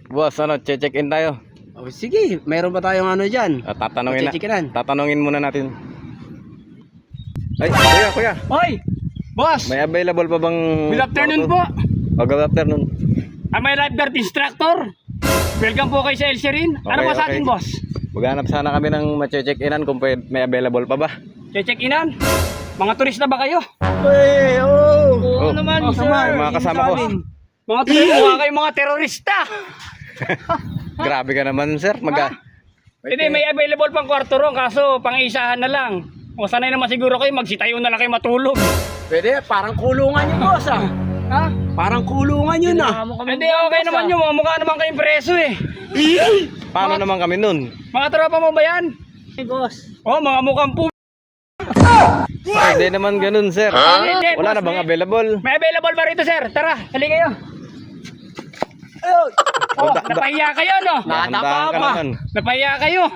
Boss, ano, check in tayo. Oh, sige, meron ba tayong ano dyan? Tatanungin muna natin. Ay, kuya. Hoy! Boss! May available pa bang... Good afternoon po! Good afternoon. Am I lifeguard instructor? Welcome po kayo sa El Sherin. Ano Okay, ba sa okay. atin, boss? Maghanap sana kami ng ma-check-inan kung may available pa ba. Check-inan? Mga turista ba kayo? Hey, oh! Oh, naman, sir. Mga kasama ko. Mga turista, mukha kayo mga terorista! Grabe ka naman, sir. Hindi, may available pang kwarto ron, kaso pang-isahan na lang. O sanay naman siguro kayo, magsitayo na lang kayo matulog. Pwede, parang kulungan yun, boss ah. Ha? Parang kulungan yun ah. Hindi, okay naman yun. Mukha naman kayong preso eh. Paano naman kami nun? Mga tropa mo ba yan? Boss. Oh, mga mukhang po. Hindi naman ganun, sir. Hindi, Wala boss, na bang available? May available ba rito, sir? Tara, hali kayo. Oh, napahiya kayo, no? Dahan-dahan ka naman. Napahiya kayo.